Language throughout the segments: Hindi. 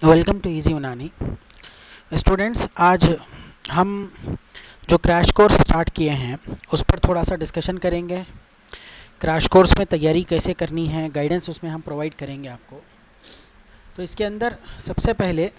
वेलकम टू इजी यूनानी स्टूडेंट्स। आज हम जो क्रैश कोर्स स्टार्ट किए हैं उस पर थोड़ा सा डिस्कशन करेंगे। क्रैश कोर्स में तैयारी कैसे करनी है, गाइडेंस उसमें हम प्रोवाइड करेंगे आपको। तो इसके अंदर सबसे पहले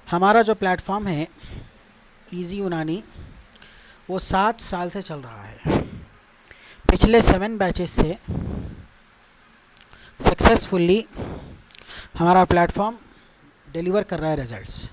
हमारा जो प्लेटफॉर्म है इजी यूनानी, वो 7 साल से चल रहा है। पिछले 7 बैचेस से सक्सेसफुली हमारा प्लेटफॉर्म डिलीवर कर रहा है रिज़ल्ट्स।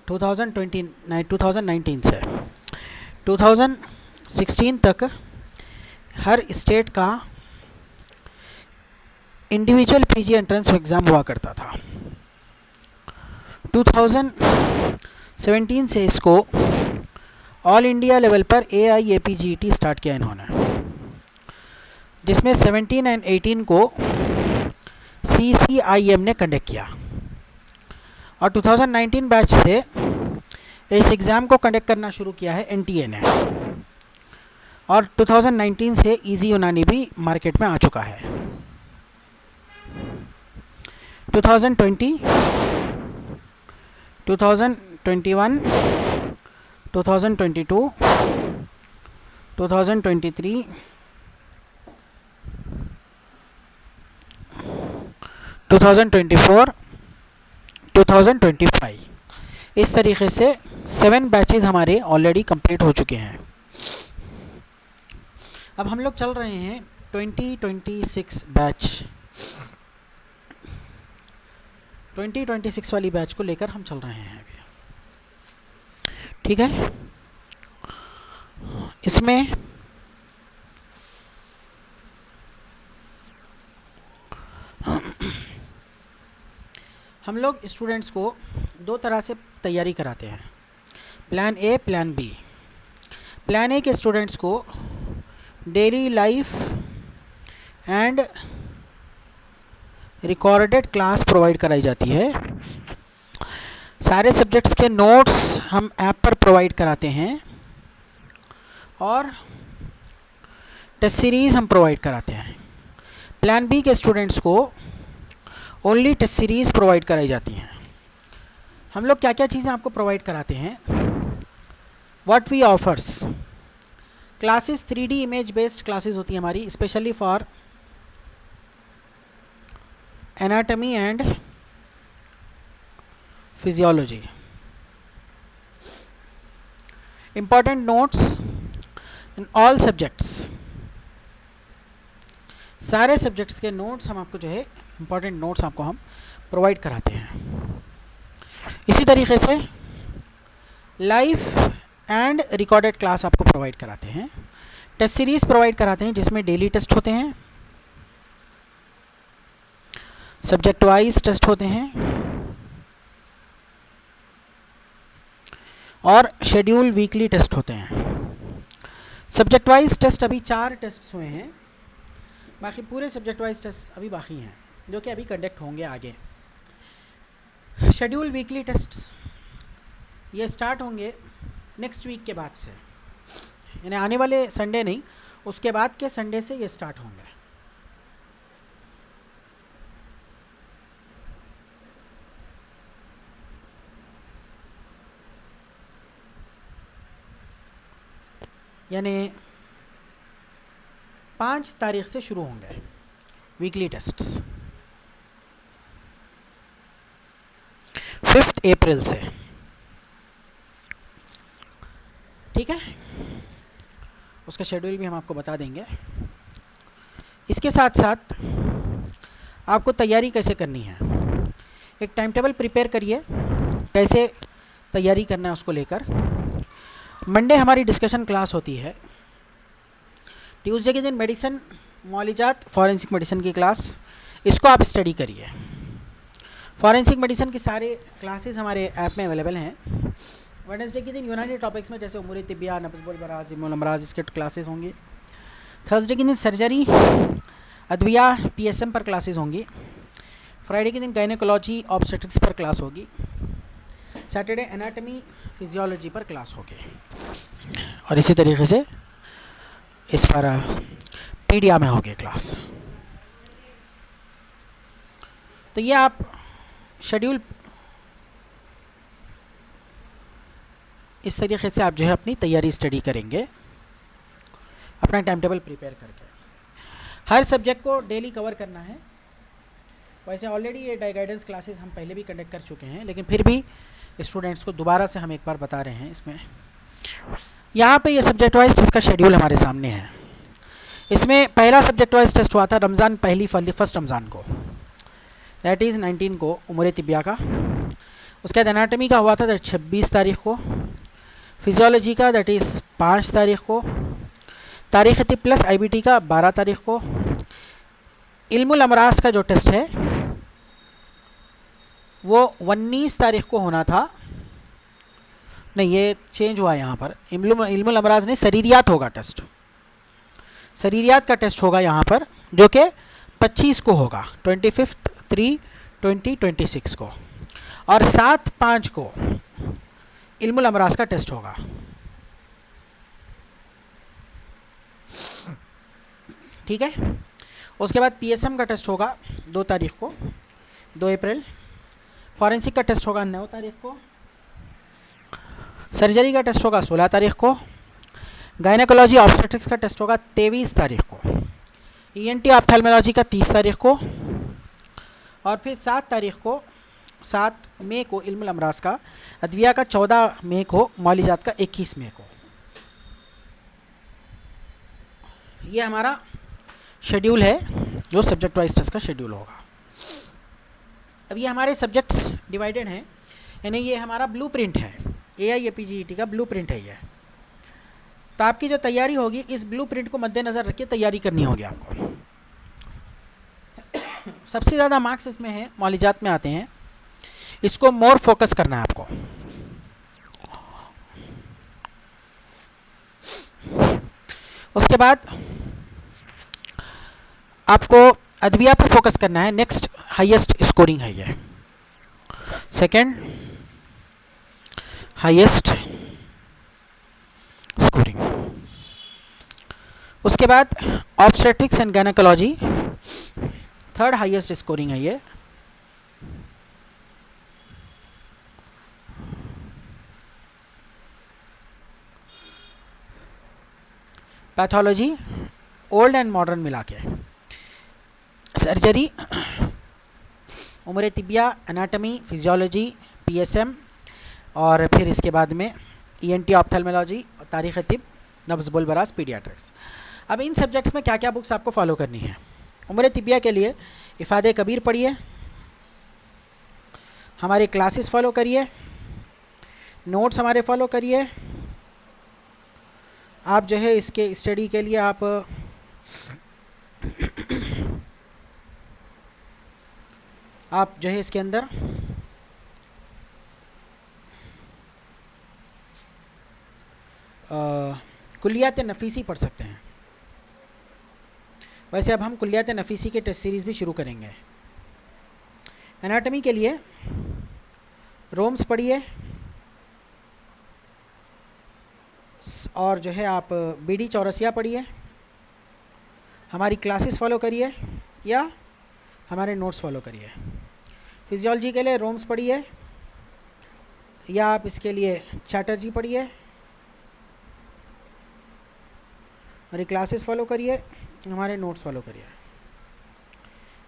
2019 से 2016 तक हर स्टेट का इंडिविजुअल पीजी एंट्रेंस एग्ज़ाम हुआ करता था। 2017 से इसको ऑल इंडिया लेवल पर AIAPGET स्टार्ट किया इन्होंने, जिसमें 17 एंड 18 को CCIM ने कंडक्ट किया। और 2019 बैच से इस एग्ज़ाम को कंडक्ट करना शुरू किया है NTA ने। और 2019 से इजी यूनानी भी मार्केट में आ चुका है। 2020, 2021, 2022, 2023, 2024, 2025, इस तरीके से 7 बैचेस हमारे ऑलरेडी कंप्लीट हो चुके हैं। अब हम लोग चल रहे हैं 2026 बैच। 2026 वाली बैच को लेकर हम चल रहे हैं अभी, ठीक है। इसमें हम लोग स्टूडेंट्स को 2 तरह से तैयारी कराते हैं, plan A, plan B. Plan A के स्टूडेंट्स को daily life and recorded class provide कराई जाती है। सारे सब्जेक्ट्स के नोट्स हम ऐप पर प्रोवाइड कराते हैं और टेस्ट सीरीज़ हम प्रोवाइड कराते हैं। प्लान बी के स्टूडेंट्स को ओनली टेस्ट सीरीज़ प्रोवाइड कराई जाती हैं। हम लोग क्या क्या चीज़ें आपको प्रोवाइड कराते हैं, what we offers. Classes 3D image based classes होती हैं हमारी, specially for anatomy and physiology. Important notes in all subjects. सारे सब्जेक्ट्स के नोट्स हम आपको जो है इम्पॉर्टेंट नोट्स आपको हम प्रोवाइड कराते हैं। इसी तरीके से लाइव एंड रिकॉर्डेड क्लास आपको प्रोवाइड कराते हैं। टेस्ट सीरीज़ प्रोवाइड कराते हैं जिसमें डेली टेस्ट होते हैं, सब्जेक्ट वाइज टेस्ट होते हैं और शेड्यूल वीकली टेस्ट होते हैं। सब्जेक्ट वाइज टेस्ट अभी 4 टेस्ट हुए हैं, बाकी पूरे सब्जेक्ट वाइज टेस्ट अभी बाकी हैं जो कि अभी कंडक्ट होंगे आगे। शेड्यूल वीकली टेस्ट्स ये स्टार्ट होंगे नेक्स्ट वीक के बाद से, यानी आने वाले संडे नहीं, उसके बाद के संडे से ये स्टार्ट होंगे। यानी 5 तारीख से शुरू होंगे वीकली टेस्ट्स, 5 अप्रैल से, ठीक है। उसका शेड्यूल भी हम आपको बता देंगे। इसके साथ साथ आपको तैयारी कैसे करनी है, एक टाइम टेबल प्रिपेयर करिए कैसे तैयारी करना है उसको लेकर। मंडे हमारी डिस्कशन क्लास होती है। ट्यूसडे के दिन मेडिसिन, मौलिजात, फॉरेंसिक मेडिसिन की क्लास, इसको आप स्टडी करिए। फॉरेंसिक मेडिसिन की सारे क्लासेस हमारे ऐप में अवेलेबल हैं। वेडनेसडे के दिन यूनानी टॉपिक्स में जैसे उमूर तिबिया, नब्ज़ुल बराज, इल्मुल अमराज, इसके क्लासेस होंगी। थर्सडे के दिन सर्जरी, अद्विया, PSM पर क्लासेस होंगी। फ्राइडे के दिन गायनेकोलॉजी, ऑब्स्टेट्रिक्स पर क्लास होगी। सैटरडे एनाटमी, फिजियोलॉजी पर क्लास होगी। और इसी तरीके से इस पर पीडिया में होगी क्लास। तो ये आप शेड्यूल इस तरीके से आप जो है अपनी तैयारी स्टडी करेंगे, अपना टाइम टेबल प्रिपेयर करके। हर सब्जेक्ट को डेली कवर करना है। वैसे ऑलरेडी ये गाइडेंस क्लासेस हम पहले भी कंडक्ट कर चुके हैं, लेकिन फिर भी स्टूडेंट्स को दोबारा से हम एक बार बता रहे हैं। इसमें यहाँ पे ये सब्जेक्ट वाइज टेस्ट का शेड्यूल हमारे सामने है। इसमें पहला सब्जेक्ट वाइज टेस्ट हुआ था रमज़ान फर्स्ट रमज़ान को, दैट इज़ 19 को, उमूर तिबिया का। उसके बाद एनाटमी का हुआ था दैट 26 तारीख़ को, फिजियोलॉजी का दैट इज़ 5 तारीख़ को, तारीख़ तिब प्लस IBT का 12 तारीख़ को, इल्मुल अमराज का जो टेस्ट है वो 19 तारीख़ को होना था। नहीं, ये चेंज हुआ यहाँ पर, इल्मुल अमराज नहीं, शरीरियात होगा टेस्ट, शरीरियात का टेस्ट होगा यहाँ पर, जो कि 25 को होगा, 25/3/2026 को, और 7/5 को इल्मुल अमराज का टेस्ट होगा। ठीक है। उसके बाद PSM का टेस्ट होगा 2 तारीख़ को, 2 अप्रैल। फॉरेंसिक का टेस्ट होगा 9 तारीख़ को। सर्जरी का टेस्ट होगा 16 तारीख़ को। गायनेकोलॉजी ऑब्स्टेट्रिक्स का टेस्ट होगा 23 तारीख़ को। ENT ऑप्थेल्मोलॉजी का 30 तारीख़ को। और फिर 7 तारीख़ को, 7 मई को इल्मुल अमराज का, अद्विया का 14 मई को, मौलिजात का 21 मई को। ये हमारा शेड्यूल है जो सब्जेक्ट वाइज टेस्ट का शेड्यूल होगा। अब ये हमारे सब्जेक्ट्स डिवाइडेड हैं, यानी ये हमारा ब्लूप्रिंट है, AIAPGET का ब्लूप्रिंट है ये। तो आपकी जो तैयारी होगी इस ब्लूप्रिंट को मद्देनज़र रख के तैयारी करनी होगी आपको। सबसे ज़्यादा मार्क्स इसमें है, मौलिजात में आते हैं, इसको मोर फोकस करना है आपको। उसके बाद आपको अद्विया पे फोकस करना है, नेक्स्ट हाईएस्ट स्कोरिंग है ये, सेकंड हाईएस्ट स्कोरिंग। उसके बाद obstetrics and gynaecology, third highest scoring है ये। पैथोलॉजी ओल्ड एंड मॉडर्न मिला के, सर्जरी, उमूर तिबिया, एनाटमी, फिजियोलॉजी, PSM, और फिर इसके बाद में ENT ऑप्थेल्मोलॉजी, तारीख़ तिब, नब्ज़ बुल बराज, पीडियाट्रिक्स। अब इन सब्जेक्ट्स में क्या क्या बुक्स आपको फॉलो करनी है। उमूर तिबिया के लिए इफ़ादे कबीर पढ़िए, हमारे क्लासेस फॉलो करिए, नोट्स हमारे फॉलो करिए। आप जो है इसके स्टडी के लिए आप जो है इसके अंदर कुल्लियात नफीसी पढ़ सकते हैं। वैसे अब हम कुल्लियात नफीसी के टेस्ट सीरीज़ भी शुरू करेंगे। एनाटमी के लिए रोम्स पढ़िए, और जो है आप BD चौरसिया पढ़िए, हमारी क्लासेस फॉलो करिए या हमारे नोट्स फॉलो करिए। फिजियोलॉजी के लिए रोम्स पढ़िए या आप इसके लिए चैटर्जी पढ़िए, हमारी क्लासेस फॉलो करिए, हमारे नोट्स फॉलो करिए।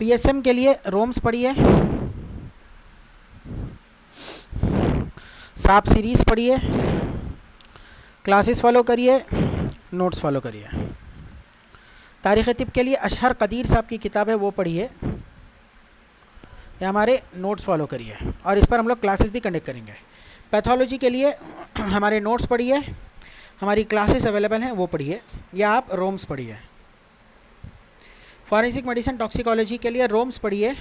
PSM के लिए रोम्स पढ़िए, साप सीरीज़ पढ़िए, क्लासेस फॉलो करिए, नोट्स फॉलो करिए। तारीख़ तिब के लिए अशहर कदीर साहब की किताब है वो पढ़िए या हमारे नोट्स फॉलो करिए, और इस पर हम लोग क्लासेस भी कंडक्ट करेंगे। पैथोलॉजी के लिए हमारे नोट्स पढ़िए, हमारी क्लासेस अवेलेबल हैं वो पढ़िए, या आप रोम्स पढ़िए। फॉरेंसिक मेडिसिन टॉक्सिकोलॉजी के लिए रोम्स पढ़िए,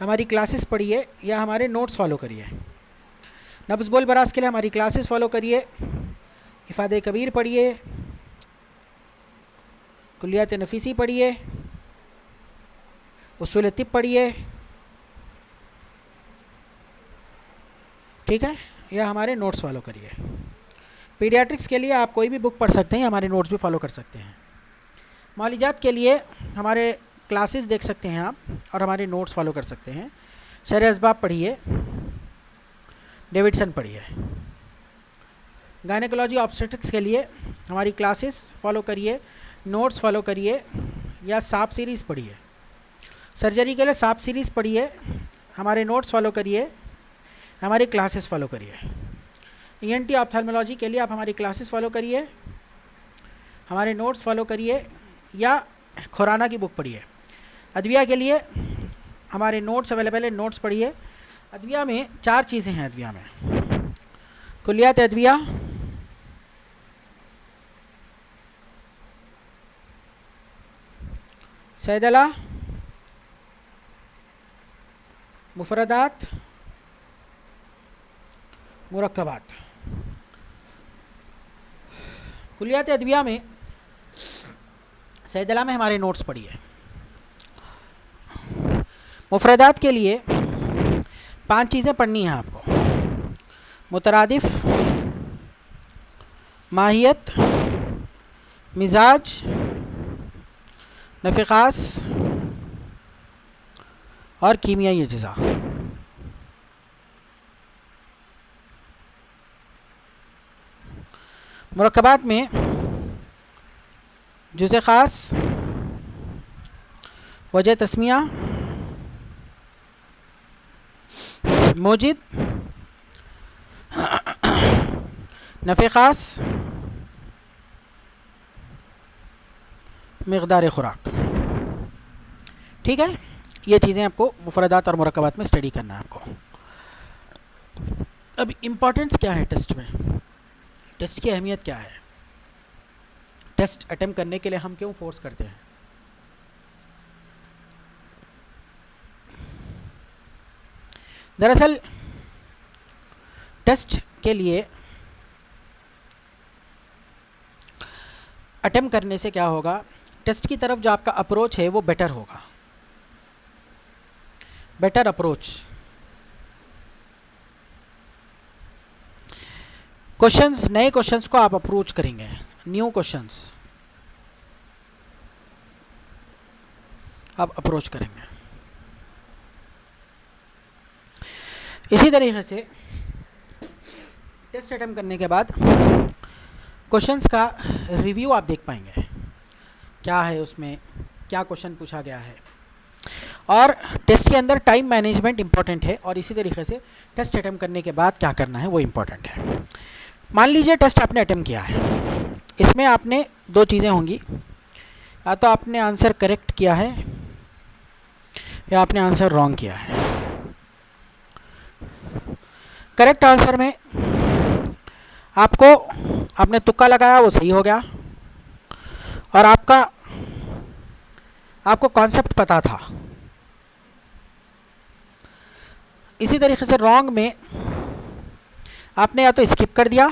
हमारी क्लासेस पढ़िए या हमारे नोट्स फॉलो करिए। नब्ज़ बुल बराज के लिए हमारी क्लासेस फॉलो करिए, इफ़ादे कबीर पढ़िए, कुल्लियात नफीसी पढ़िए, उसूल तिब पढ़िए, ठीक है, या हमारे नोट्स फॉलो करिए। पीडियाट्रिक्स के लिए आप कोई भी बुक पढ़ सकते हैं, हमारे नोट्स भी फॉलो कर सकते हैं। मौलिजात के लिए हमारे क्लासेस देख सकते हैं आप और हमारे नोट्स फॉलो कर सकते हैं। शरह असबाब पढ़िए, डेविडसन पढ़िए। गायनेकोलॉजी ऑब्स्टेट्रिक्स के लिए हमारी क्लासेस फॉलो करिए, नोट्स फॉलो करिए या सांप सीरीज़ पढ़िए। सर्जरी के लिए सांप सीरीज़ पढ़िए, हमारे नोट्स फॉलो करिए, हमारी क्लासेस फॉलो करिए। ईएनटी ऑप्थेल्मोलॉजी के लिए आप हमारी क्लासेस फॉलो करिए, हमारे नोट्स फॉलो करिए या खुराना की बुक पढ़िए। अदविया के लिए हमारे नोट्स अवेलेबल है, नोट्स पढ़िए। अदविया में 4 चीज़ें हैं। अदविया में कुलियात अदविया, सैदला, मुफरदात, मुरक्कबात। कुलियात अदविया में सैदला में हमारे नोट्स पढ़िए। मुफरदात के लिए 5 चीज़ें पढ़नी हैं आपको: मुतरादिफ, माहियत, मिजाज, नफ़े ख़ास और कीमियाई अज्जा। मुरक्कबात में जुज़े ख़ास, वजह तस्मिया, मोजिद, नफ़े ख़ास, मिक़दार खुराक। ठीक है, ये चीज़ें आपको मुफरदात और मुरक्कबात में स्टडी करना है आपको। अब इम्पॉर्टेंस क्या है टेस्ट में, टेस्ट की अहमियत क्या है, टेस्ट अटेम्प्ट करने के लिए हम क्यों फोर्स करते हैं। दरअसल टेस्ट के लिए अटेम्प्ट करने से क्या होगा, टेस्ट की तरफ जो आपका अप्रोच है वो बेटर होगा, बेटर अप्रोच। क्वेश्चंस, नए क्वेश्चंस को आप अप्रोच करेंगे, न्यू क्वेश्चंस आप अप्रोच करेंगे। इसी तरीके से टेस्ट अटेम्प्ट करने के बाद क्वेश्चंस का रिव्यू आप देख पाएंगे, क्या है उसमें, क्या क्वेश्चन पूछा गया है। और टेस्ट के अंदर टाइम मैनेजमेंट इंपॉर्टेंट है, और इसी तरीके से टेस्ट अटेम्प्ट करने के बाद क्या करना है वो इम्पॉर्टेंट है। मान लीजिए टेस्ट आपने अटेम्प्ट किया है, इसमें आपने 2 चीज़ें होंगी, या तो आपने आंसर करेक्ट किया है या आपने आंसर रॉन्ग किया है। करेक्ट आंसर में आपको, आपने तुक्का लगाया वो सही हो गया और आपको कॉन्सेप्ट पता था। इसी तरीके से रॉन्ग में आपने या तो स्किप कर दिया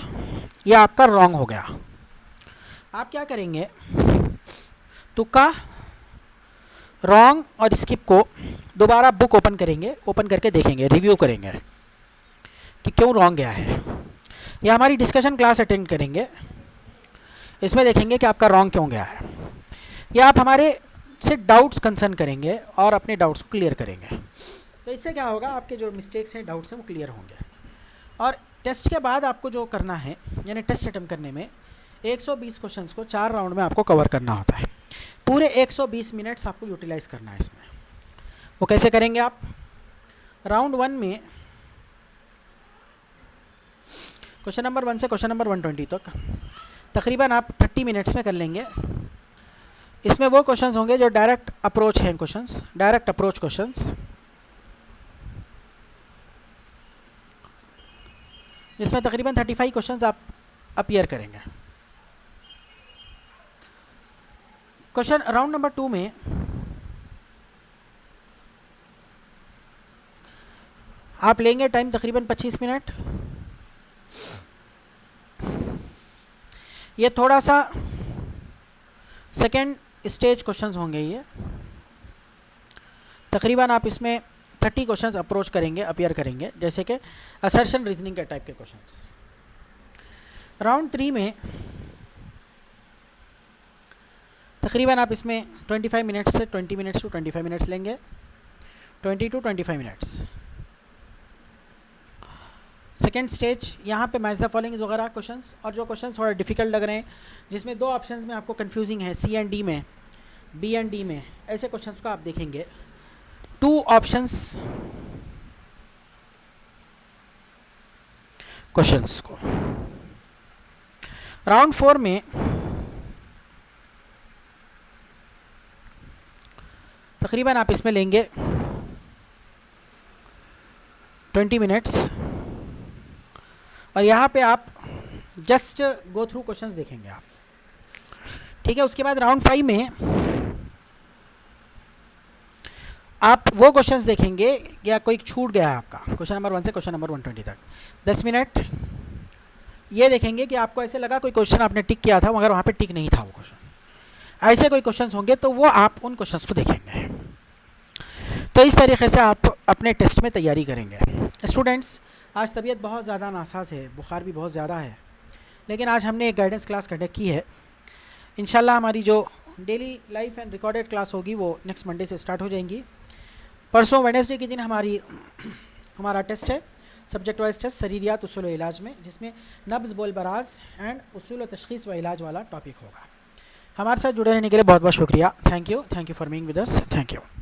या आपका रॉन्ग हो गया। आप क्या करेंगे, तुक्का, रॉन्ग और स्किप को दोबारा बुक ओपन करेंगे, ओपन करके देखेंगे, रिव्यू करेंगे कि क्यों रॉन्ग गया है, या हमारी डिस्कशन क्लास अटेंड करेंगे, इसमें देखेंगे कि आपका रॉन्ग क्यों गया है, या आप हमारे से डाउट्स कंसर्न करेंगे और अपने डाउट्स को क्लियर करेंगे। तो इससे क्या होगा, आपके जो मिस्टेक्स हैं, डाउट्स हैं, वो क्लियर होंगे। और टेस्ट के बाद आपको जो करना है, यानी टेस्ट अटेम्प्ट करने में 120 क्वेश्चंस को 4 राउंड में आपको कवर करना होता है। पूरे 120 मिनट्स आपको यूटिलाइज़ करना है इसमें। वो कैसे करेंगे आप, राउंड 1 में क्वेश्चन नंबर 1 से क्वेश्चन नंबर 120 तक तकरीबन आप 30 मिनट्स में कर लेंगे। इसमें वो क्वेश्चंस होंगे जो डायरेक्ट अप्रोच हैं, क्वेश्चंस डायरेक्ट अप्रोच क्वेश्चंस, जिसमें तकरीबन 35 क्वेश्चंस आप अपीयर करेंगे। क्वेश्चन राउंड नंबर 2 में आप लेंगे टाइम तकरीबन 25 मिनट। ये थोड़ा सा सेकेंड स्टेज क्वेश्चंस होंगे। ये तकरीबन आप इसमें 30 क्वेश्चंस अप्रोच करेंगे, अपीयर करेंगे, जैसे कि असर्शन रीजनिंग के टाइप के क्वेश्चंस। राउंड 3 में तकरीबन आप इसमें 25 मिनट्स से 20 मिनट्स टू 25 मिनट्स लेंगे, 20 टू 25 मिनट्स। सेकेंड स्टेज यहाँ पे मैच द फॉलोइंग वगैरह क्वेश्चंस, और जो क्वेश्चंस थोड़ा डिफिकल्ट लग रहे हैं जिसमें दो ऑप्शंस में आपको कंफ्यूजिंग है, सी एंड डी में, बी एंड डी में, ऐसे क्वेश्चंस को आप देखेंगे। 2 ऑप्शंस क्वेश्चंस को। राउंड 4 में तकरीबन आप इसमें लेंगे 20 मिनट्स, और यहाँ पे आप जस्ट गो थ्रू क्वेश्चंस देखेंगे आप, ठीक है। उसके बाद राउंड 5 में आप वो क्वेश्चंस देखेंगे या कोई छूट गया है आपका, क्वेश्चन नंबर 1 से क्वेश्चन नंबर 120 तक, 10 मिनट ये देखेंगे कि आपको ऐसे लगा कोई क्वेश्चन आपने टिक किया था मगर वहाँ पे टिक नहीं था वो क्वेश्चन, ऐसे कोई क्वेश्चंस होंगे तो वो आप उन क्वेश्चंस को देखेंगे। तो इस तरीके से आप अपने टेस्ट में तैयारी करेंगे। स्टूडेंट्स, आज तबीयत बहुत ज़्यादा नासाज है, बुखार भी बहुत ज़्यादा है, लेकिन आज हमने एक गाइडेंस क्लास कंडक्ट की है। इंशाल्लाह हमारी जो daily live and recorded class होगी वो नेक्स्ट मंडे से स्टार्ट हो जाएंगी। परसों वेडनेसडे के दिन हमारा टेस्ट है, सब्जेक्ट वाइज टेस्ट सरीरियात उसूल व इलाज में, जिसमें नब्ज़ बोल बराज एंड उसूल व तशख़ीस व इलाज वाला टॉपिक होगा। हमारे साथ जुड़े रहने के लिए बहुत बहुत शुक्रिया। Thank you for being with us. Thank you.